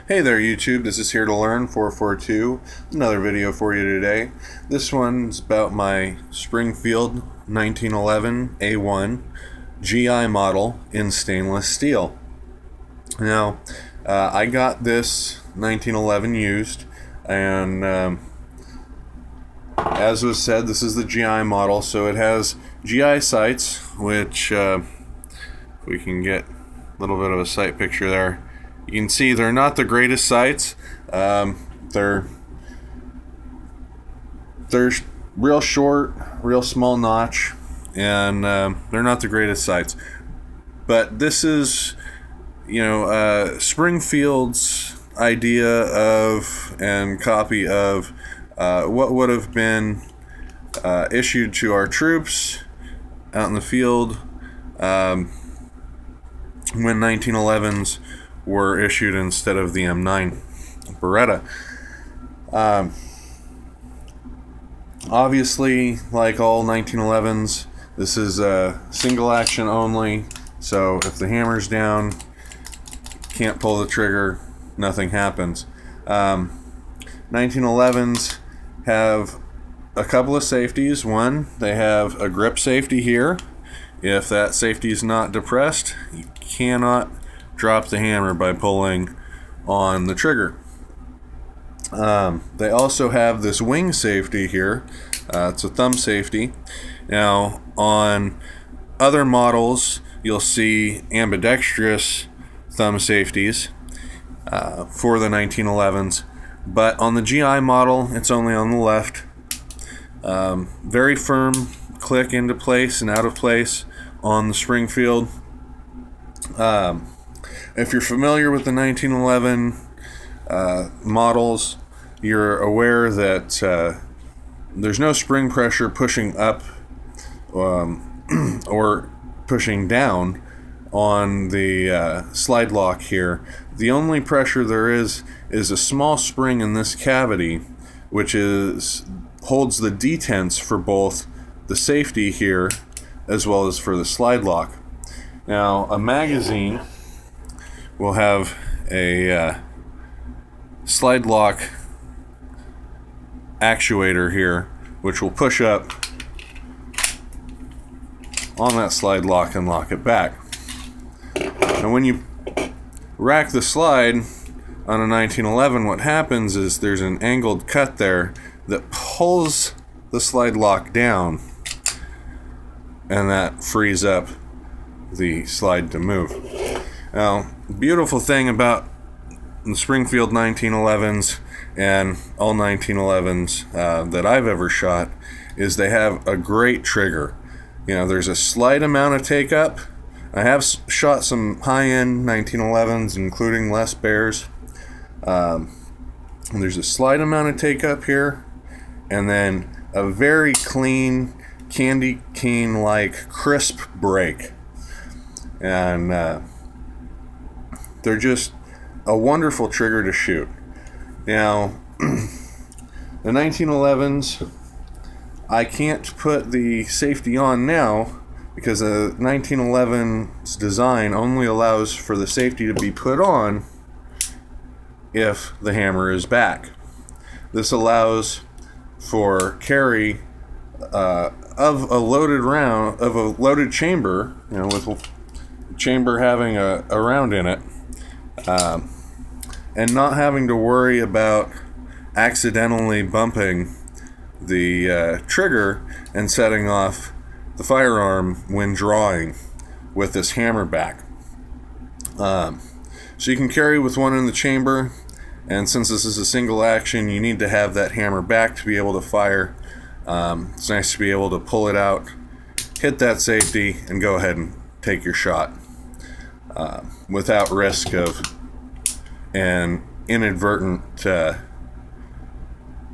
Hey there YouTube, this is Here to Learn 442, another video for you today. This one's about my Springfield 1911 A1 GI model in stainless steel. Now, I got this 1911 used, and as was said, this is the GI model, so it has GI sights, which we can get a little bit of a sight picture there. You can see they're not the greatest sights. They're real short, real small notch, and they're not the greatest sights. But this is, Springfield's idea of and copy of what would have been issued to our troops out in the field when 1911s were issued instead of the M9 Beretta. Obviously, like all 1911s, this is a single action only, so if the hammer's down, can't pull the trigger, nothing happens. 1911s have a couple of safeties. One, they have a grip safety here. If that safety is not depressed, you cannot drop the hammer by pulling on the trigger. They also have this wing safety here. It's a thumb safety. Now, on other models, you'll see ambidextrous thumb safeties for the 1911s, but on the GI model, it's only on the left. Very firm click into place and out of place on the Springfield. If you're familiar with the 1911 models, you're aware that there's no spring pressure pushing up or pushing down on the slide lock here. The only pressure there is a small spring in this cavity, which holds the detents for both the safety here as well as for the slide lock. Now, a magazine will have a slide lock actuator here, which will push up on that slide lock and lock it back. And when you rack the slide on a 1911, what happens is there's an angled cut there that pulls the slide lock down, and that frees up the slide to move. Now, beautiful thing about the Springfield 1911s and all 1911s that I've ever shot is they have a great trigger. There's a slight amount of take up. I have shot some high-end 1911s, including Les Bears. There's a slight amount of take up here, and then a very clean, candy cane-like crisp break. And they're just a wonderful trigger to shoot. Now, the 1911s, I can't put the safety on now because the 1911's design only allows for the safety to be put on if the hammer is back. This allows for carry of a loaded round, of a loaded chamber, with the chamber having a round in it, and not having to worry about accidentally bumping the trigger and setting off the firearm when drawing with this hammer back. So you can carry with one in the chamber, and since this is a single action, you need to have that hammer back to be able to fire. It's nice to be able to pull it out, hit that safety, and go ahead and take your shot without risk of an inadvertent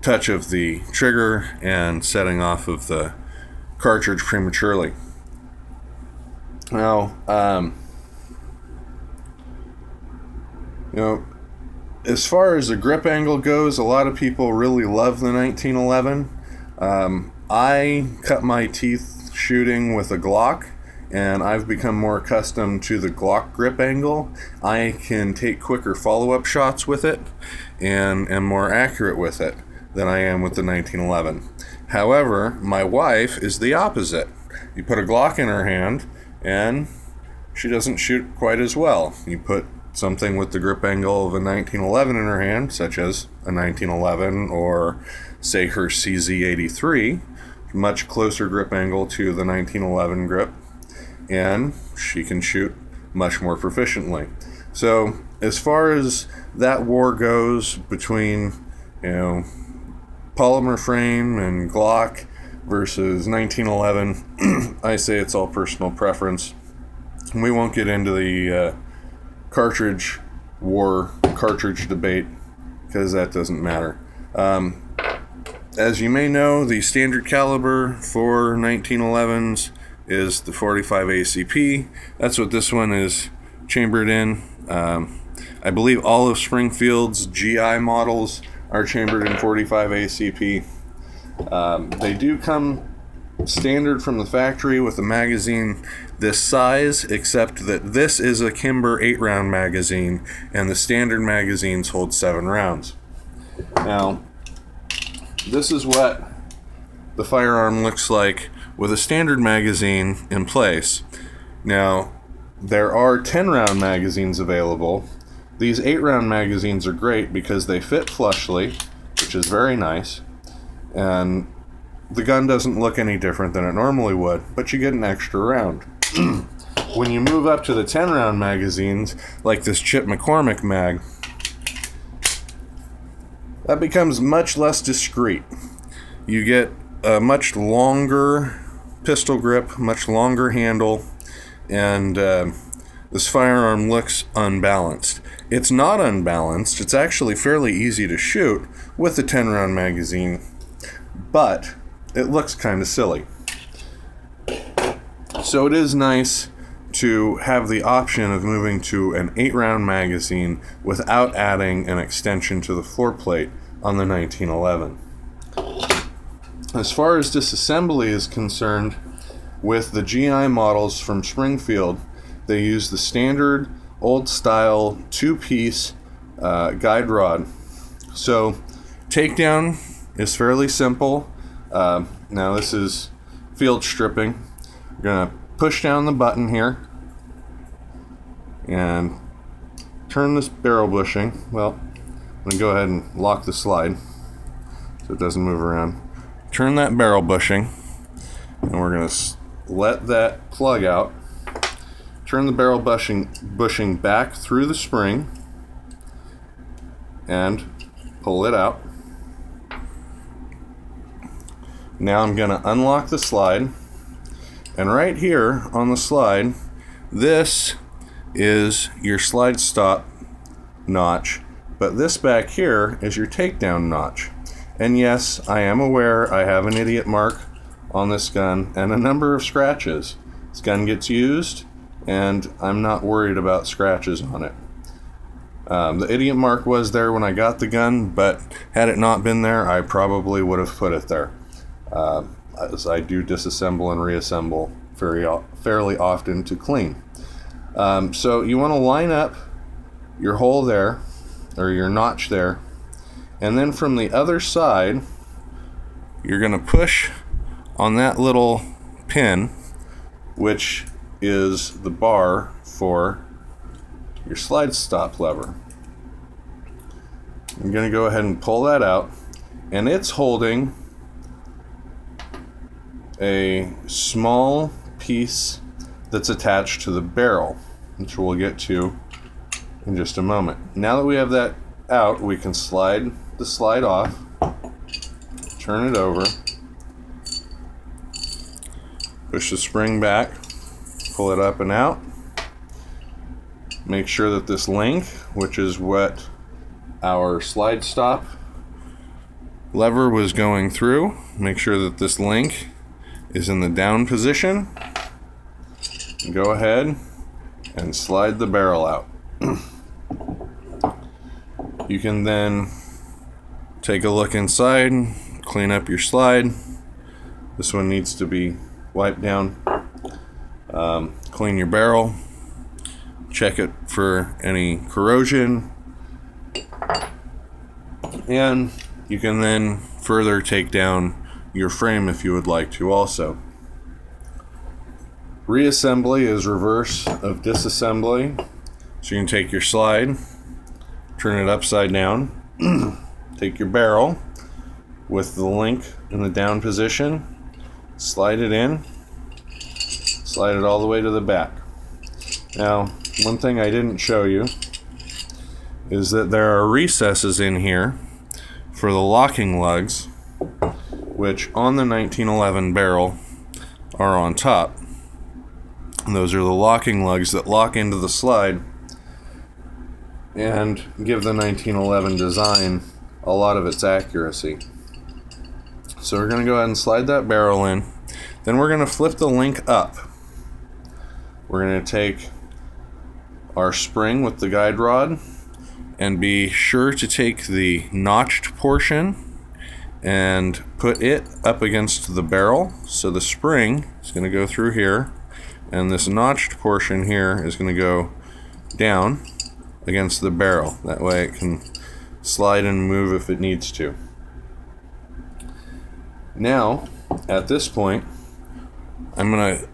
touch of the trigger and setting off of the cartridge prematurely. Now, as far as the grip angle goes, a lot of people really love the 1911. I cut my teeth shooting with a Glock, and I've become more accustomed to the Glock grip angle, I can take quicker follow-up shots with it and am more accurate with it than I am with the 1911. However, my wife is the opposite. You put a Glock in her hand and she doesn't shoot quite as well. You put something with the grip angle of a 1911 in her hand, such as a 1911 or say her CZ83, much closer grip angle to the 1911 grip, and she can shoot much more proficiently. So as far as that war goes between, you know, polymer frame and Glock versus 1911, I say it's all personal preference. We won't get into the cartridge war, cartridge debate, because that doesn't matter. As you may know, the standard caliber for 1911s is the 45 ACP. That's what this one is chambered in. I believe all of Springfield's GI models are chambered in 45 ACP. They do come standard from the factory with a magazine this size, except that this is a Kimber 8-round magazine and the standard magazines hold 7 rounds. Now, this is what the firearm looks like with a standard magazine in place. Now, there are 10-round magazines available. These 8-round magazines are great because they fit flushly, which is very nice, and the gun doesn't look any different than it normally would, but you get an extra round. When you move up to the 10-round magazines, like this Chip McCormick mag, that becomes much less discreet. You get a much longer pistol grip, much longer handle, and this firearm looks unbalanced. It's not unbalanced. It's actually fairly easy to shoot with the 10-round magazine, but it looks kind of silly. So it is nice to have the option of moving to an 8-round magazine without adding an extension to the floor plate on the 1911. As far as disassembly is concerned, with the GI models from Springfield, they use the standard old-style 2-piece guide rod. So takedown is fairly simple. Now this is field stripping. We're going to push down the button here and turn this barrel bushing. Well, I'm going to go ahead and lock the slide so it doesn't move around. Turn that barrel bushing, and we're going to let that plug out. Turn the barrel bushing back through the spring and pull it out. Now I'm going to unlock the slide, and right here on the slide, this is your slide stop notch, but this back here is your takedown notch. And yes, I am aware I have an idiot mark on this gun and a number of scratches. This gun gets used and I'm not worried about scratches on it. The idiot mark was there when I got the gun, but had it not been there, I probably would have put it there. As I do disassemble and reassemble fairly often to clean. So you want to line up your hole there, or your notch there, and then from the other side, you're going to push on that little pin, which is the bar for your slide stop lever. I'm going to go ahead and pull that out, and it's holding a small piece that's attached to the barrel, which we'll get to in just a moment. Now that we have that out, we can slide the slide off, turn it over, push the spring back, pull it up and out. Make sure that this link, which is what our slide stop lever was going through, make sure that this link is in the down position. Go ahead and slide the barrel out. You can then take a look inside, clean up your slide. This one needs to be wiped down. Clean your barrel, check it for any corrosion, and you can then further take down your frame if you would like to also. Reassembly is reverse of disassembly. So you can take your slide, turn it upside down, take your barrel with the link in the down position, slide it in, slide it all the way to the back. Now, one thing I didn't show you is that there are recesses in here for the locking lugs, which on the 1911 barrel are on top. And those are the locking lugs that lock into the slide and give the 1911 design a lot of its accuracy. So we're going to go ahead and slide that barrel in. Then we're going to flip the link up. We're going to take our spring with the guide rod and be sure to take the notched portion and put it up against the barrel. So the spring is going to go through here, and this notched portion here is going to go down against the barrel. That way it can slide and move if it needs to. Now, at this point,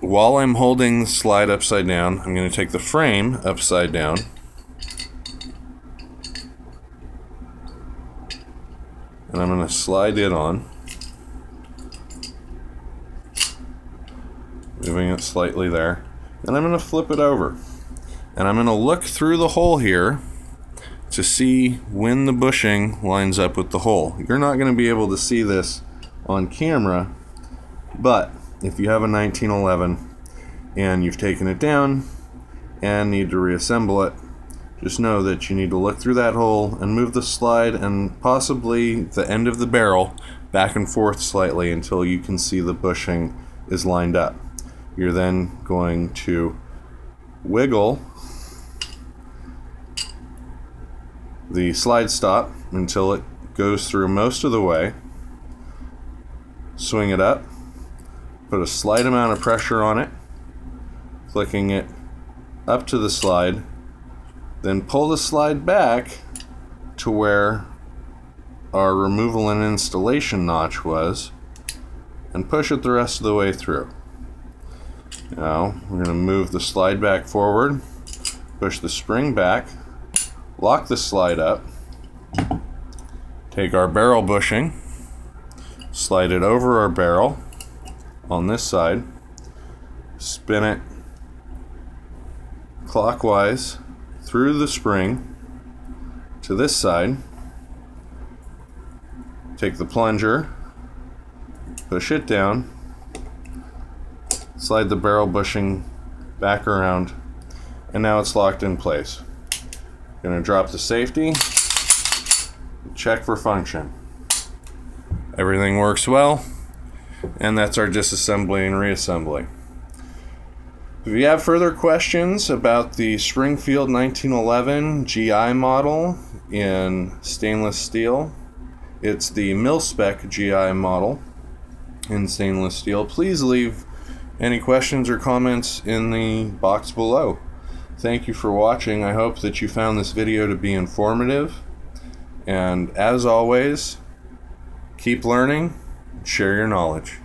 while I'm holding the slide upside down, I'm going to take the frame upside down and I'm going to slide it on, moving it slightly there, and I'm going to flip it over. And I'm going to look through the hole here to see when the bushing lines up with the hole. You're not going to be able to see this on camera, but if you have a 1911 and you've taken it down and need to reassemble it, just know that you need to look through that hole and move the slide and possibly the end of the barrel back and forth slightly until you can see the bushing is lined up. You're then going to wiggle the slide stop until it goes through most of the way, swing it up, put a slight amount of pressure on it, clicking it up to the slide, then pull the slide back to where our removal and installation notch was, and push it the rest of the way through. Now we're going to move the slide back forward, push the spring back, lock the slide up, take our barrel bushing, slide it over our barrel on this side, spin it clockwise through the spring to this side, take the plunger, push it down, slide the barrel bushing back around, and now it's locked in place. Going to drop the safety, check for function. Everything works well, and that's our disassembly and reassembly. If you have further questions about the Springfield 1911 GI model in stainless steel, it's the Milspec GI model in stainless steel, please leave any questions or comments in the box below. Thank you for watching. I hope that you found this video to be informative, and as always, keep learning, share your knowledge.